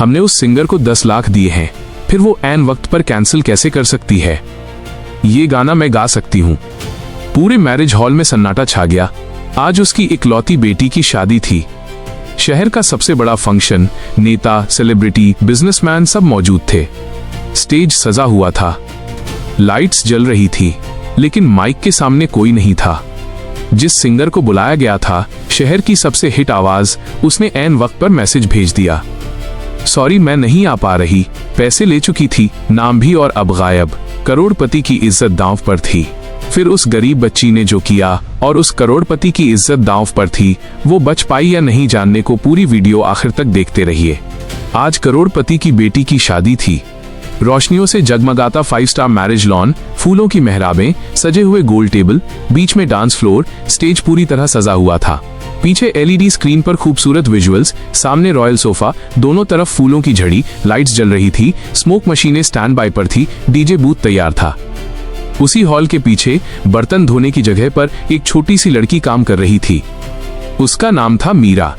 हमने उस सिंगर को 10 लाख दिए हैं, फिर वो ऐन वक्त पर कैंसिल कैसे कर सकती है? ये गाना मैं गा सकती हूँ। पूरे मैरिज हॉल में सन्नाटा छा गया। आज उसकी इकलौती बेटी की शादी थी। शहर का सबसे बड़ा फंक्शन, नेता, सेलिब्रिटी, बिजनेसमैन सब मौजूद थे। स्टेज सजा हुआ था, लाइट्स जल रही थी, लेकिन माइक के सामने कोई नहीं था। जिस सिंगर को बुलाया गया था, शहर की सबसे हिट आवाज, उसने ऐन वक्त पर मैसेज भेज दिया, सॉरी मैं नहीं आ पा रही, पैसे ले चुकी थी, नाम भी और अब गायब। करोड़पति की इज्जत दांव पर थी। फिर उस गरीब बच्ची ने जो किया और उस करोड़पति की इज्जत दांव पर थी, वो बच पाई या नहीं जानने को पूरी वीडियो आखिर तक देखते रहिए। आज करोड़पति की बेटी की शादी थी। रोशनियों से जगमगाता 5 स्टार मैरिज लॉन, फूलों की मेहराबें, सजे हुए गोल टेबल, बीच में डांस फ्लोर, स्टेज पूरी तरह सजा हुआ था। पीछे LED स्क्रीन पर खूबसूरत विजुअल्स, सामने रॉयल सोफा, दोनों तरफ फूलों की झड़ी, लाइट्स जल रही थी, स्मोक मशीनें स्टैंड बाय पर थी, डीजे बूथ तैयार था। उसी हॉल के पीछे बर्तन धोने की जगह पर एक छोटी सी लड़की काम कर रही थी। उसका नाम था मीरा।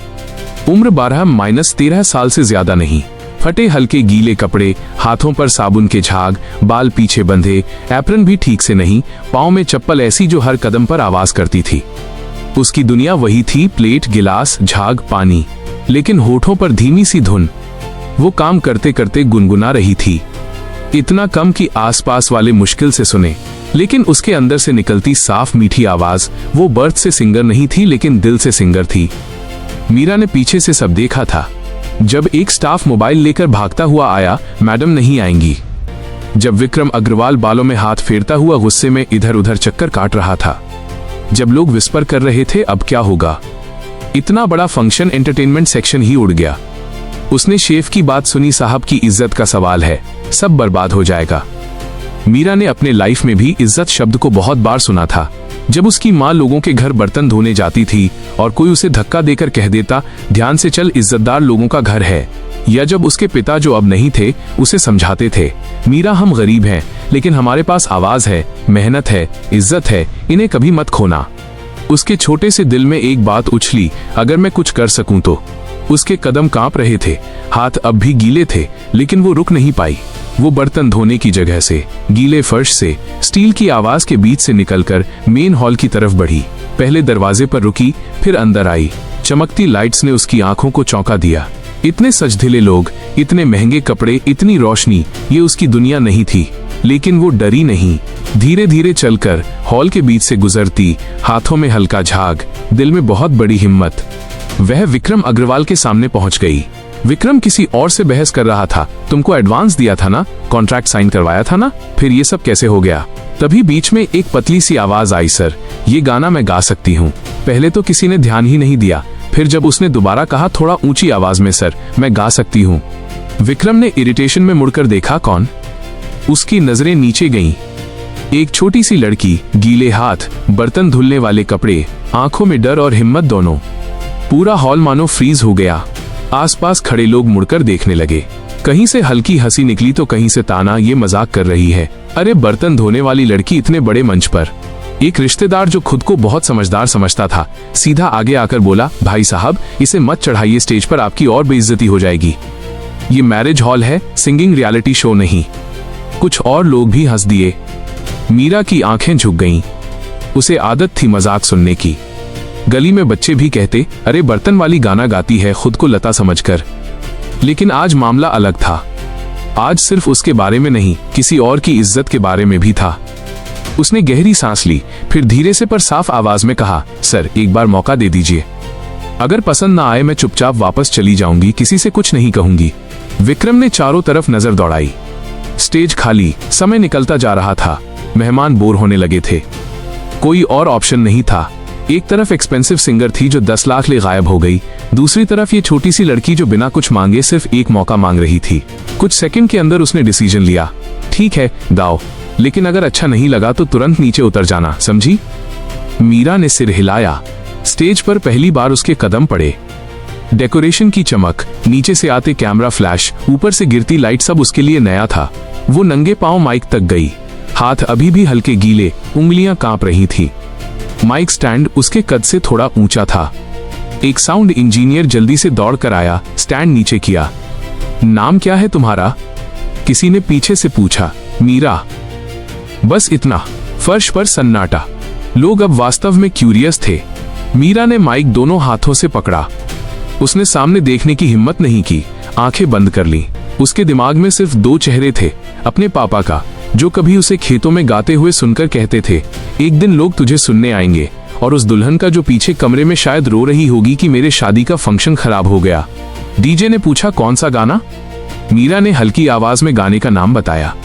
उम्र 12-13 साल से ज्यादा नहीं। फटे हल्के गीले कपड़े, हाथों पर साबुन के झाग, बाल पीछे बंधे, एप्रन भी ठीक से नहीं, पाँव में चप्पल ऐसी जो हर कदम पर आवाज करती थी। उसकी दुनिया वही थी, प्लेट, गिलास, झाग, पानी, लेकिन होठों पर धीमी सी धुन। वो काम करते करते गुनगुना रही थी, इतना कम कि आसपास वाले मुश्किल से सुने, लेकिन उसके अंदर से निकलती साफ मीठी आवाज, वो बर्थ से सिंगर नहीं थी लेकिन दिल से सिंगर थी। मीरा ने पीछे से सब देखा था। जब एक स्टाफ मोबाइल लेकर भागता हुआ आया, मैडम नहीं आएंगी। जब विक्रम अग्रवाल बालों में हाथ फेरता हुआ गुस्से में इधर उधर चक्कर काट रहा था। जब लोग विस्पर कर रहे थे अब क्या होगा। इतना बड़ा फंक्शन, एंटरटेनमेंट सेक्शन ही उड़ गया। उसने शेफ की बात सुनी, साहब की इज्जत का सवाल है, सब बर्बाद हो जाएगा। मीरा ने अपने लाइफ में भी इज्जत शब्द को बहुत बार सुना था। जब उसकी माँ लोगों के घर बर्तन धोने जाती थी और कोई उसे धक्का देकर कह देता, ध्यान से चल, इज्जतदार लोगों का घर है। या जब उसके पिता जो अब नहीं थे उसे समझाते थे, मीरा हम गरीब हैं लेकिन हमारे पास आवाज है, मेहनत है, इज्जत है, इन्हें कभी मत खोना। उसके छोटे से दिल में एक बात उछली, अगर मैं कुछ कर सकूं तो। उसके कदम कांप रहे थे, हाथ अब भी गीले थे, लेकिन वो रुक नहीं पाई। वो बर्तन धोने की जगह से, गीले फर्श से, स्टील की आवाज के बीच से निकलकर मेन हॉल की तरफ बढ़ी। पहले दरवाजे पर रुकी, फिर अंदर आई। चमकती लाइट्स ने उसकी आंखों को चौंका दिया। इतने सजधिले लोग, इतने महंगे कपड़े, इतनी रोशनी, ये उसकी दुनिया नहीं थी। लेकिन वो डरी नहीं। धीरे धीरे चलकर हॉल के बीच से गुजरती, हाथों में हल्का झाग, दिल में बहुत बड़ी हिम्मत। वह विक्रम अग्रवाल के सामने पहुंच गई। विक्रम किसी और से बहस कर रहा था, तुमको एडवांस दिया था ना, कॉन्ट्रैक्ट साइन करवाया था ना, फिर ये सब कैसे हो गया? तभी बीच में एक पतली सी आवाज आई, सर ये गाना मैं गा सकती हूँ। पहले तो किसी ने ध्यान ही नहीं दिया, फिर जब उसने दोबारा कहा थोड़ा ऊंची आवाज में, सर मैं गा सकती हूँ। विक्रम ने इरिटेशन में मुड़कर देखा, कौन? उसकी नजरें नीचे गईं। एक छोटी सी लड़की, गीले हाथ, बर्तन धुलने वाले कपड़े, आंखों में डर और हिम्मत दोनों। पूरा हॉल मानो फ्रीज हो गया। आसपास खड़े लोग मुड़कर देखने लगे। कहीं से हल्की हंसी निकली तो कहीं से ताना, ये मजाक कर रही है। अरे बर्तन धोने वाली लड़की इतने बड़े मंच पर। एक रिश्तेदार जो खुद को बहुत समझदार समझता था, सीधा आगे आकर बोला, भाई साहब इसे मत चढ़ाइए स्टेज पर, आपकी और बेइज्जती हो जाएगी। ये मैरिज हॉल है, सिंगिंग रियलिटी शो नहीं। कुछ और लोग भी हंस दिए। मीरा की आंखें झुक गईं। उसे आदत थी मजाक सुनने की। गली में बच्चे भी कहते, अरे बर्तन वाली गाना गाती है खुद को लता समझकर। लेकिन आज मामला अलग था। आज सिर्फ उसके बारे में नहीं, किसी और की इज्जत के बारे में भी था। उसने गहरी सांस ली, फिर धीरे से पर साफ आवाज में कहा, सर एक बार मौका दे दीजिए। अगर पसंद ना आए मैं चुपचाप वापस चली जाऊंगी, किसी से कुछ नहीं कहूंगी। विक्रम ने चारों तरफ नजर दौड़ाई। स्टेज खाली, समय निकलता जा रहा था। मेहमान बोर होने लगे थे। कोई और ऑप्शन नहीं था। एक तरफ एक्सपेंसिव सिंगर थी जो 10 लाख ले गायब हो गई, दूसरी तरफ ये छोटी सी लड़की जो बिना कुछ मांगे सिर्फ एक मौका मांग रही थी। कुछ सेकंड के अंदर उसने डिसीजन लिया, ठीक है गाओ, लेकिन अगर अच्छा नहीं लगा तो तुरंत नीचे उतर जाना, समझी? मीरा ने सिर हिलाया। स्टेज पर पहली बार उसके कदम पड़े। डेकोरेशन की चमक, नीचे से आते कैमरा फ्लैश, ऊपर से गिरती लाइट, सब उसके लिए नया था। वो नंगे पांव माइक तक गई। हाथ अभी भी हल्के गीले, उंगलियां कांप रही थी। माइक स्टैंड उसके कद से थोड़ा ऊंचा था। एक साउंड इंजीनियर जल्दी से दौड़ कर आया, स्टैंड नीचे किया। नाम क्या है तुम्हारा? किसी ने पीछे से पूछा। मीरा। बस इतना। फर्श पर सन्नाटा। लोग अब वास्तव में क्यूरियस थे। मीरा ने माइक दोनों हाथों से पकड़ा। उसने सामने देखने की हिम्मत नहीं की, आंखें बंद कर ली। उसके दिमाग में सिर्फ दो चेहरे थे, अपने पापा का, जो कभी उसे खेतों में गाते हुए सुनकर कहते थे, एक दिन लोग तुझे सुनने आएंगे, और उस दुल्हन का जो पीछे कमरे में शायद रो रही होगी कि मेरे शादी का फंक्शन खराब हो गया। डीजे ने पूछा, कौन सा गाना? मीरा ने हल्की आवाज में गाने का नाम बताया।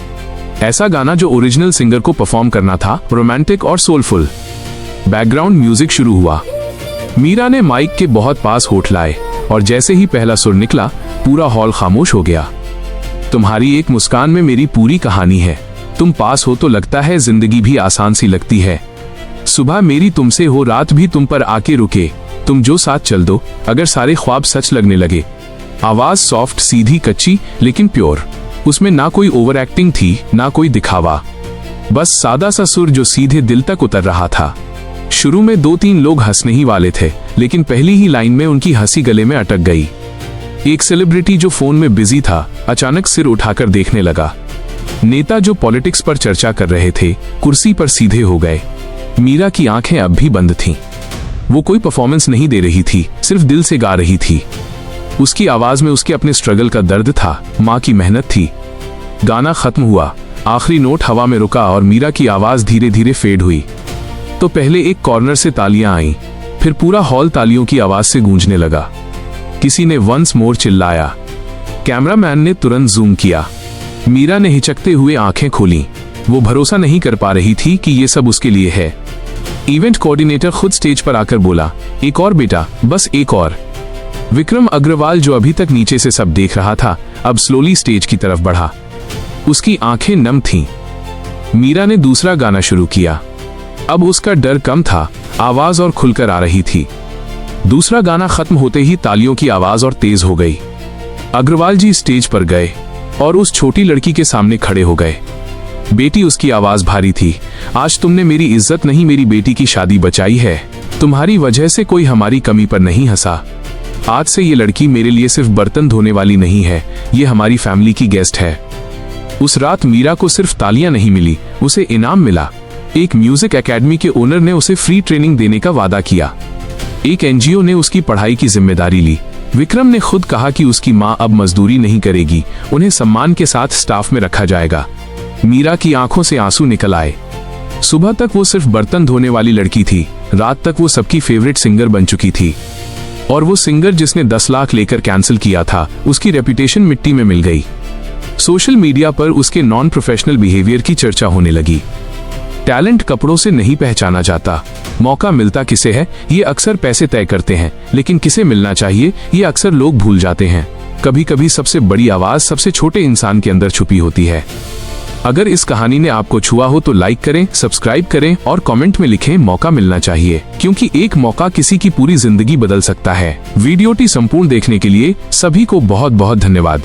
ऐसा गाना जो ओरिजिनल सिंगर को परफॉर्म करना था, रोमांटिक और सोलफुल। बैकग्राउंड म्यूजिक शुरू हुआ। मीरा ने माइक के बहुत पास होठ लाए, और जैसे ही पहला सुर निकला, पूरा हॉल खामोश हो गया। तुम्हारी एक मुस्कान में मेरी पूरी कहानी है। तुम पास हो तो लगता है जिंदगी भी आसान सी लगती है। सुबह मेरी तुमसे हो, रात भी तुम पर आके रुके। तुम जो साथ चल दो, अगर सारे ख्वाब सच लगने लगे। आवाज सॉफ्ट, सीधी, कच्ची, लेकिन प्योर। उसमें ना कोई ओवर एक्टिंग थी, ना कोई दिखावा। बस सादा सा सुर जो सीधे दिल तक उतर रहा था। शुरू में 2-3 लोग हंसने ही वाले थे, लेकिन पहली ही लाइन में उनकी हंसी गले में अटक गई। एक सेलिब्रिटी जो फोन में बिजी था, अचानक सिर उठाकर देखने लगा। नेता जो पॉलिटिक्स पर चर्चा कर रहे थे, कुर्सी पर सीधे हो गए। मीरा की आंखें अब भी बंद थीं। वो कोई परफॉर्मेंस नहीं दे रही थी, सिर्फ दिल से गा रही थी। उसकी आवाज में उसके अपने स्ट्रगल का दर्द था, माँ की मेहनत थी। गाना खत्म हुआ, आखिरी नोट हवा में रुका और मीरा की आवाज धीरे धीरे फेड हुई। तो पहले एक कॉर्नर से तालियां आईं, फिर पूरा हॉल तालियों की आवाज से गूंजने लगा। किसी ने वंस मोर चिल्लाया। कैमरामैन ने तुरंत जूम किया। मीरा ने हिचकते हुए आंखें खोलीं। वो भरोसा नहीं कर पा रही थी कि ये सब उसके लिए है। इवेंट कोऑर्डिनेटर खुद स्टेज पर आकर बोला, एक और बेटा, बस एक और। विक्रम अग्रवाल, जो अभी तक नीचे से सब देख रहा था, अब स्लोली स्टेज की तरफ बढ़ा। उसकी आंखें नम थीं। मीरा ने दूसरा गाना शुरू किया। अब उसका डर कम था, आवाज और खुलकर आ रही थी। दूसरा गाना खत्म होते ही तालियों की आवाज और तेज हो गई। अग्रवाल जी स्टेज पर गए और उस छोटी लड़की के सामने खड़े हो गए। बेटी, उसकी आवाज भारी थी, आज तुमने मेरी इज्जत नहीं, मेरी बेटी की शादी बचाई है। तुम्हारी वजह से कोई हमारी कमी पर नहीं हंसा। आज से ये लड़की मेरे लिए सिर्फ बर्तन धोने वाली नहीं है, ये हमारी फैमिली की गेस्ट है। उस रात मीरा को सिर्फ तालियां नहीं मिली, उसे इनाम मिला। एक म्यूजिक एकेडमी के ओनर ने उसे फ्री ट्रेनिंग देने का वादा किया। एक एनजीओ ने उसकी पढ़ाई की जिम्मेदारी ली। विक्रम ने खुद कहा कि उसकी मां अब मजदूरी नहीं करेगी, उन्हें सम्मान के साथ स्टाफ में रखा जाएगा। मीरा की आंखों से आंसू निकल आए। सुबह तक वो सिर्फ बर्तन धोने वाली लड़की थी, रात तक वो सबकी फेवरेट सिंगर बन चुकी थी। और वो सिंगर जिसने 10 लाख लेकर कैंसिल किया था, उसकी रेपुटेशन मिट्टी में मिल गई। सोशल मीडिया पर उसके नॉन प्रोफेशनल बिहेवियर की चर्चा होने लगी। टैलेंट कपड़ों से नहीं पहचाना जाता। मौका मिलता किसे है, ये अक्सर पैसे तय करते हैं, लेकिन किसे मिलना चाहिए, ये अक्सर लोग भूल जाते हैं। कभी कभी सबसे बड़ी आवाज सबसे छोटे इंसान के अंदर छुपी होती है। अगर इस कहानी ने आपको छुआ हो तो लाइक करें, सब्सक्राइब करें और कमेंट में लिखें, मौका मिलना चाहिए, क्योंकि एक मौका किसी की पूरी जिंदगी बदल सकता है। वीडियोटी संपूर्ण देखने के लिए सभी को बहुत बहुत धन्यवाद।